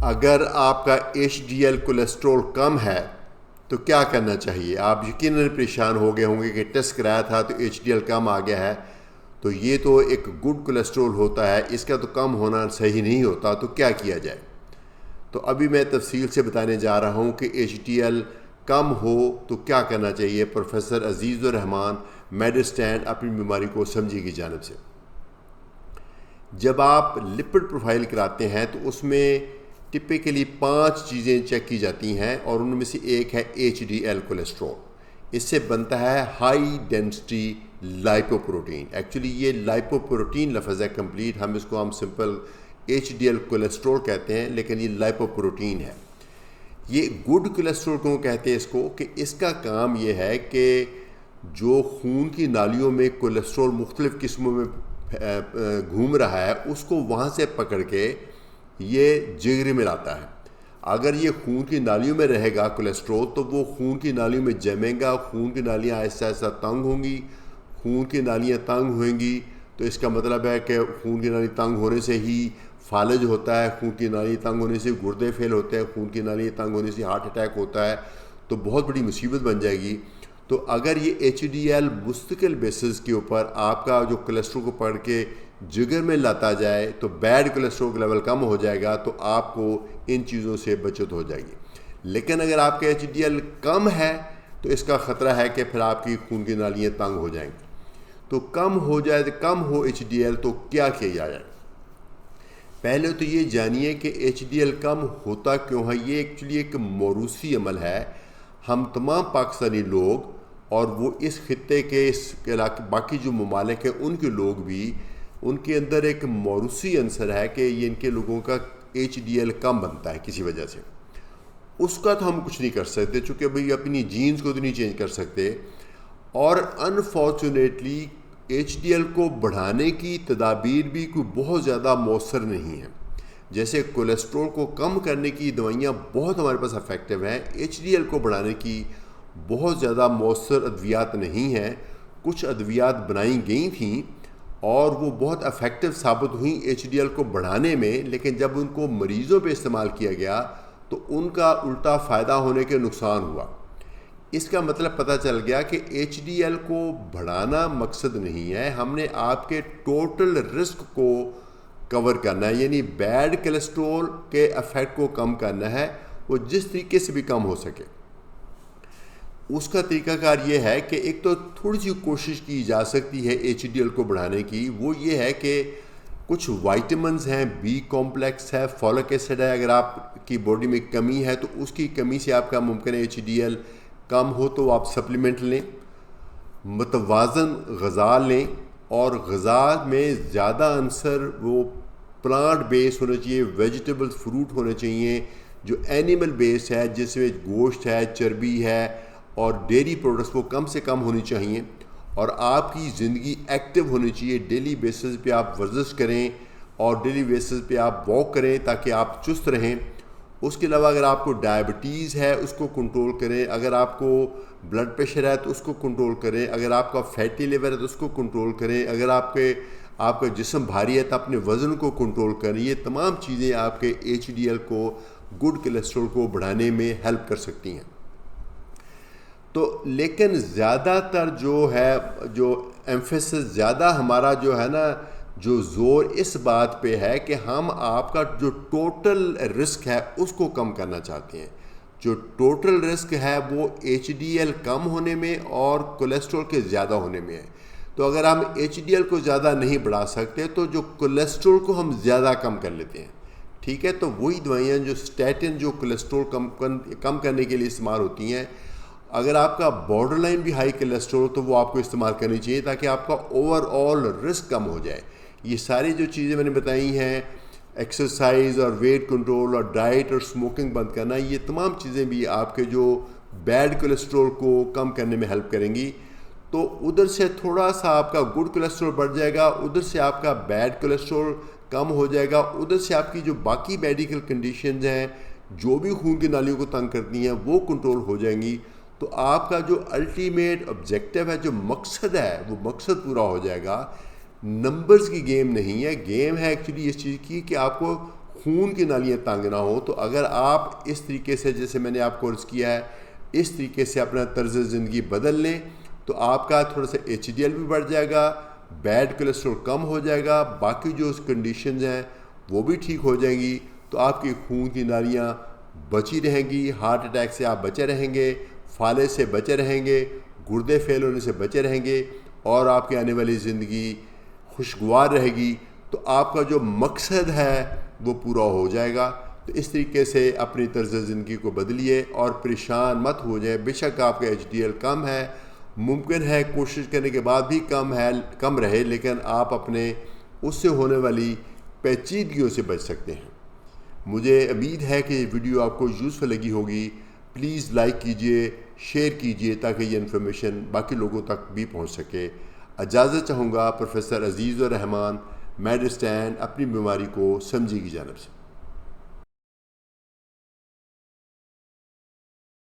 अगर आपका HDL cholesterol कम है तो क्या करना चाहिए। आप यकीनन परेशान हो गए होंगे कि टेस्ट कराया था तो एचडीएल कम आ गया है, तो ये तो एक गुड कोलेस्ट्रॉल होता है, इसका तो कम होना सही नहीं होता, तो क्या किया जाए। तो अभी मैं तफसील से बताने जा रहा हूँ कि एचडीएल कम हो तो क्या करना चाहिए। प्रोफेसर अजीज़ुर रहमान मेडिस्टैंड अपनी बीमारी को समझी की जानिब से। जब आप लिपिड प्रोफाइल कराते हैं तो उसमें टिपिकली 5 चीज़ें चेक की जाती हैं और उनमें से एक है एचडीएल कोलेस्ट्रॉल। इससे बनता है हाई डेंसिटी लाइपोप्रोटीन। एक्चुअली ये लाइपोप्रोटीन लफ्ज़ है कंप्लीट, हम सिंपल एचडीएल कोलेस्ट्रॉल कहते हैं, लेकिन ये लाइपोप्रोटीन है। ये गुड कोलेस्ट्रॉल क्यों कहते हैं इसको, कि इसका काम ये है कि जो खून की नालियों में कोलेस्ट्रॉल मुख्तलिफ़ किस्मों में घूम रहा है उसको वहाँ से पकड़ के ये जिगर में लाता है। अगर ये खून की नालियों में रहेगा कोलेस्ट्रॉल तो वो खून की नालियों में जमेगा, खून की नालियाँ ऐसा ऐसा तंग होंगी। खून की नालियाँ तंग होंगी तो इसका मतलब है कि खून की नाली तंग होने से ही फालज होता है, खून की नाली तंग होने से गुर्दे फेल होते हैं, खून की नाली तंग होने से हार्ट अटैक होता है, तो बहुत बड़ी मुसीबत बन जाएगी। तो अगर ये एचडीएल मुस्तकिल बेसिस के ऊपर आपका जो कोलेस्ट्रॉल को पकड़ के जिगर में लाता जाए तो बैड कोलेस्ट्रॉल का लेवल कम हो जाएगा, तो आपको इन चीज़ों से बचत हो जाएगी। लेकिन अगर आपका एचडीएल कम है तो इसका ख़तरा है कि फिर आपकी खून की नालियाँ तंग हो जाएंगी। तो कम हो जाए, तो कम हो एचडीएल तो क्या किया जाए। पहले तो ये जानिए कि एचडीएल कम होता क्यों है। ये एक्चुअली एक मौरूसी अमल है। हम तमाम पाकिस्तानी लोग और वो इस खित्ते के इस इलाके बाकी जो ममालिक हैं उनके लोग भी, उनके अंदर एक मौरूसी अंसर है कि ये इनके लोगों का एचडीएल कम बनता है किसी वजह से। उसका तो हम कुछ नहीं कर सकते चूँकि भाई अपनी जीन्स को तो नहीं चेंज कर सकते। और अनफॉर्चुनेटली एचडीएल को बढ़ाने की तदाबीर भी कोई बहुत ज़्यादा मौसर नहीं है। जैसे कोलेस्ट्रॉल को कम करने की दवाइयाँ बहुत हमारे पास इफेक्टिव हैं, एचडीएल को बढ़ाने की बहुत ज़्यादा मौसर अद्वियात नहीं हैं। कुछ अद्वियात बनाई गई थी और वो बहुत इफेक्टिव साबित हुई एचडीएल को बढ़ाने में, लेकिन जब उनको मरीज़ों पे इस्तेमाल किया गया तो उनका उल्टा फ़ायदा होने के नुकसान हुआ। इसका मतलब पता चल गया कि एचडीएल को बढ़ाना मकसद नहीं है, हमने आपके टोटल रिस्क को कवर करना है, यानी बैड कोलेस्ट्रॉल के इफेक्ट को कम करना है, वो जिस तरीके से भी कम हो सके। उसका तरीकाकार ये है कि एक तो थोड़ी सी कोशिश की जा सकती है एचडीएल को बढ़ाने की, वो ये है कि कुछ वाइटामिन्स हैं, बी कॉम्प्लेक्स है, फॉलिक एसिड है। अगर आपकी बॉडी में कमी है तो उसकी कमी से आपका मुमकिन है एचडीएल कम हो, तो आप सप्लीमेंट लें, मतवाज़न ग़िज़ा लें, और ग़िज़ा में ज़्यादा अंसर वो प्लांट बेस होना चाहिए, वेजिटेबल्स फ्रूट होने चाहिए। जो एनिमल बेस है जिसमें गोश्त है, चर्बी है और डेयरी प्रोडक्ट्स वो कम से कम होनी चाहिए। और आपकी ज़िंदगी एक्टिव होनी चाहिए, डेली बेसिस पे आप वर्जिश करें और डेली बेसिस पे आप वॉक करें ताकि आप चुस्त रहें। उसके अलावा अगर आपको डायबिटीज़ है उसको कंट्रोल करें, अगर आपको ब्लड प्रेशर है तो उसको कंट्रोल करें, अगर आपका फैटी लिवर है तो उसको कंट्रोल करें, अगर आपका जिस्म भारी है तो अपने वज़न को कंट्रोल करें। ये तमाम चीज़ें आपके एचडीएल को, गुड कोलेस्ट्रॉल को बढ़ाने में हेल्प कर सकती हैं। तो लेकिन ज़्यादातर जो है, जो एम्फेसिस ज़्यादा हमारा जो है ना, जो ज़ोर इस बात पे है कि हम आपका जो टोटल रिस्क है उसको कम करना चाहते हैं। जो टोटल रिस्क है वो एचडीएल कम होने में और कोलेस्ट्रॉल के ज़्यादा होने में है। तो अगर हम एचडीएल को ज़्यादा नहीं बढ़ा सकते तो जो कोलेस्ट्रॉल को हम ज़्यादा कम कर लेते हैं, ठीक है। तो वही दवाइयाँ जो स्टैटिन, जो कोलेस्ट्रॉल कम करने के लिए इस्तेमाल होती हैं, अगर आपका बॉर्डर लाइन भी हाई कोलेस्ट्रॉल तो वो आपको इस्तेमाल करनी चाहिए ताकि आपका ओवरऑल रिस्क कम हो जाए। ये सारी जो चीज़ें मैंने बताई हैं, एक्सरसाइज और वेट कंट्रोल और डाइट और स्मोकिंग बंद करना, ये तमाम चीज़ें भी आपके जो बैड कोलेस्ट्रॉल को कम करने में हेल्प करेंगी। तो उधर से थोड़ा सा आपका गुड कोलेस्ट्रॉल बढ़ जाएगा, उधर से आपका बैड कोलेस्ट्रॉल कम हो जाएगा, उधर से आपकी जो बाकी मेडिकल कंडीशंस हैं जो भी खून की नालियों को तंग करती हैं वो कंट्रोल हो जाएंगी। तो आपका जो अल्टीमेट ऑब्जेक्टिव है, जो मकसद है, वो मकसद पूरा हो जाएगा। नंबर्स की गेम नहीं है, गेम है एक्चुअली इस चीज़ की कि आपको खून की नालियाँ तंग ना हो। तो अगर आप इस तरीके से, जैसे मैंने आपको अर्ज़ किया है, इस तरीके से अपना तर्ज़ ज़िंदगी बदल लें तो आपका थोड़ा सा HDL भी बढ़ जाएगा, बैड कोलेस्ट्रॉल कम हो जाएगा, बाकी जो कंडीशंस हैं वो भी ठीक हो जाएंगी। तो आपकी खून की नालियाँ बची रहेंगी, हार्ट अटैक से आप बचे रहेंगे, फाले से बचे रहेंगे, गुर्दे फेल होने से बचे रहेंगे और आपकी आने वाली ज़िंदगी खुशगवार रहेगी। तो आपका जो मकसद है वो पूरा हो जाएगा। तो इस तरीके से अपनी तर्ज़ ज़िंदगी को बदलिए और परेशान मत हो जाए। बेशक आपका HDL कम है, मुमकिन है कोशिश करने के बाद भी कम रहे, लेकिन आप अपने उससे होने वाली पेचीदगियों से बच सकते हैं। मुझे उम्मीद है कि ये वीडियो आपको यूज़फुल लगी होगी। प्लीज़ लाइक कीजिए, शेयर कीजिए ताकि ये इन्फॉर्मेशन बाकी लोगों तक भी पहुंच सके। इजाज़त चाहूँगा प्रोफेसर अजीज़ुर रहमान, मेडिस्टैंड, अपनी बीमारी को समझी की जानिब से।